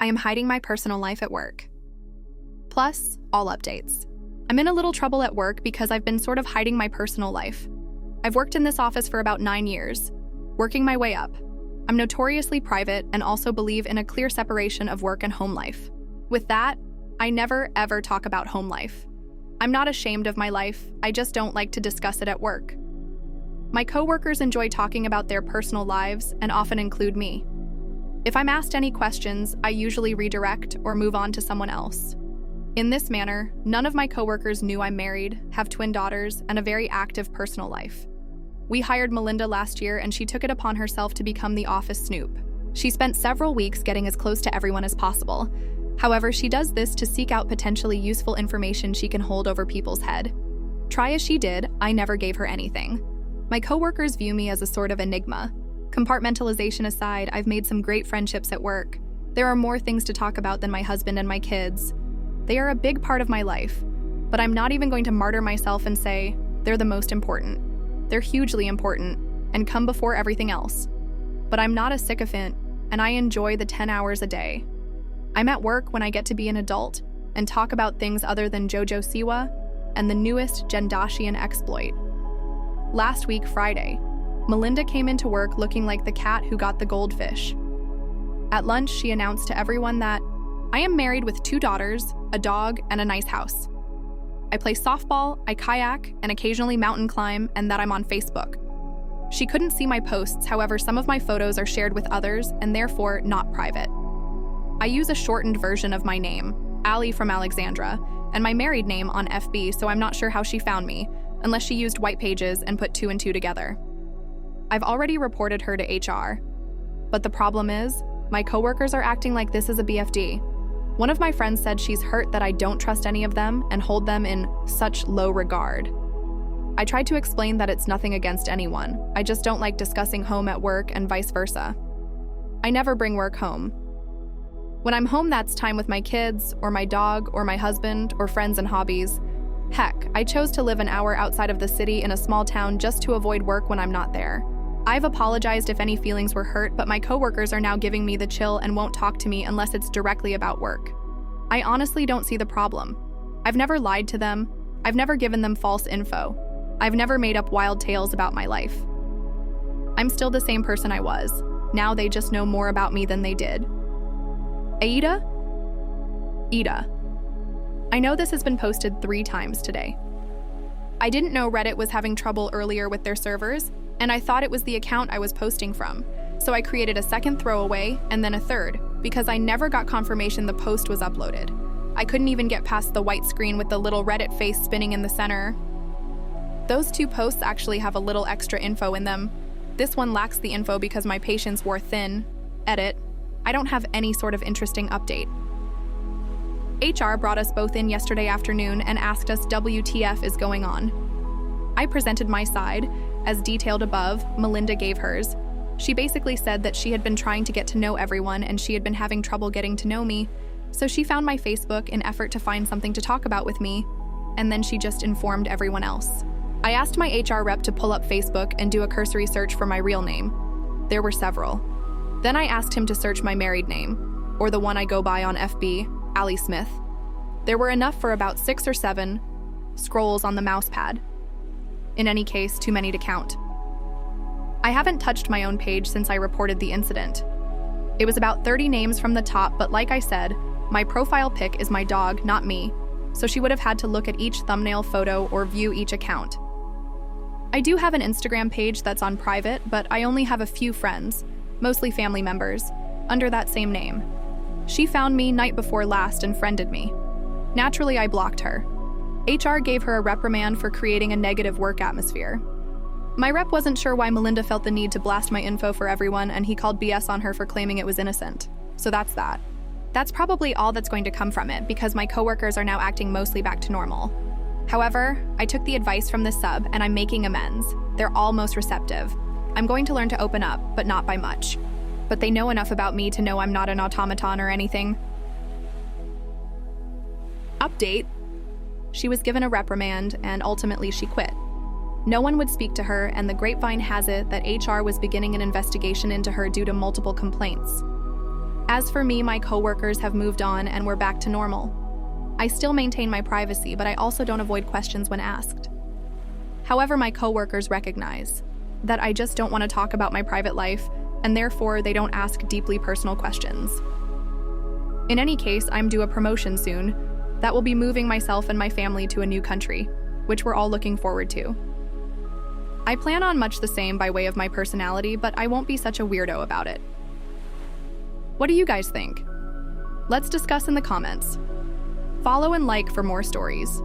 I am hiding my personal life at work. Plus, all updates. I'm in a little trouble at work because I've been sort of hiding my personal life. I've worked in this office for about 9 years, working my way up. I'm notoriously private and also believe in a clear separation of work and home life. With that, I never ever talk about home life. I'm not ashamed of my life, I just don't like to discuss it at work. My coworkers enjoy talking about their personal lives and often include me. If I'm asked any questions, I usually redirect or move on to someone else. In this manner, none of my coworkers knew I'm married, have twin daughters, and a very active personal life. We hired Melinda last year and she took it upon herself to become the office snoop. She spent several weeks getting as close to everyone as possible. However, she does this to seek out potentially useful information she can hold over people's head. Try as she did, I never gave her anything. My coworkers view me as a sort of enigma. Compartmentalization aside, I've made some great friendships at work. There are more things to talk about than my husband and my kids. They are a big part of my life, but I'm not even going to martyr myself and say they're the most important. They're hugely important and come before everything else. But I'm not a sycophant, and I enjoy the 10 hours a day. I'm at work when I get to be an adult and talk about things other than JoJo Siwa and the newest Jendashian exploit. Last week, Friday, Melinda came into work looking like the cat who got the goldfish. At lunch, she announced to everyone that I am married with 2 daughters, a dog, and a nice house. I play softball, I kayak, and occasionally mountain climb, and that I'm on Facebook. She couldn't see my posts, however, some of my photos are shared with others and therefore not private. I use a shortened version of my name, Ali from Alexandra, and my married name on FB, so I'm not sure how she found me, unless she used white pages and put 2 and 2 together. I've already reported her to HR. But the problem is, my coworkers are acting like this is a BFD. One of my friends said she's hurt that I don't trust any of them and hold them in such low regard. I tried to explain that it's nothing against anyone. I just don't like discussing home at work and vice versa. I never bring work home. When I'm home, that's time with my kids, or my dog, or my husband, or friends and hobbies. Heck, I chose to live an hour outside of the city in a small town just to avoid work when I'm not there. I've apologized if any feelings were hurt, but my coworkers are now giving me the chill and won't talk to me unless it's directly about work. I honestly don't see the problem. I've never lied to them. I've never given them false info. I've never made up wild tales about my life. I'm still the same person I was. Now they just know more about me than they did. AITA? AITA. I know this has been posted 3 times today. I didn't know Reddit was having trouble earlier with their servers, and I thought it was the account I was posting from. So I created a second throwaway and then a third, because I never got confirmation the post was uploaded. I couldn't even get past the white screen with the little Reddit face spinning in the center. Those 2 posts actually have a little extra info in them. This one lacks the info because my patience wore thin. Edit. I don't have any sort of interesting update. HR brought us both in yesterday afternoon and asked us WTF is going on. I presented my side. As detailed above, Melinda gave hers. She basically said that she had been trying to get to know everyone and she had been having trouble getting to know me, so she found my Facebook in effort to find something to talk about with me, and then she just informed everyone else. I asked my HR rep to pull up Facebook and do a cursory search for my real name. There were several. Then I asked him to search my married name, or the one I go by on FB, Ali Smith. There were enough for about 6 or 7 scrolls on the mouse pad. In any case, too many to count. I haven't touched my own page since I reported the incident. It was about 30 names from the top, but like I said, my profile pic is my dog, not me, so she would have had to look at each thumbnail photo or view each account. I do have an Instagram page that's on private, but I only have a few friends, mostly family members, under that same name. She found me night before last and friended me. Naturally, I blocked her. HR gave her a reprimand for creating a negative work atmosphere. My rep wasn't sure why Melinda felt the need to blast my info for everyone, and he called BS on her for claiming it was innocent. So that's that. That's probably all that's going to come from it, because my coworkers are now acting mostly back to normal. However, I took the advice from the sub, and I'm making amends. They're all most receptive. I'm going to learn to open up, but not by much. But they know enough about me to know I'm not an automaton or anything. Update. She was given a reprimand, and ultimately she quit. No one would speak to her, and the grapevine has it that HR was beginning an investigation into her due to multiple complaints. As for me, my coworkers have moved on and we're back to normal. I still maintain my privacy, but I also don't avoid questions when asked. However, my coworkers recognize that I just don't want to talk about my private life, and therefore they don't ask deeply personal questions. In any case, I'm due a promotion soon that will be moving myself and my family to a new country, which we're all looking forward to. I plan on much the same by way of my personality, but I won't be such a weirdo about it. What do you guys think? Let's discuss in the comments. Follow and like for more stories.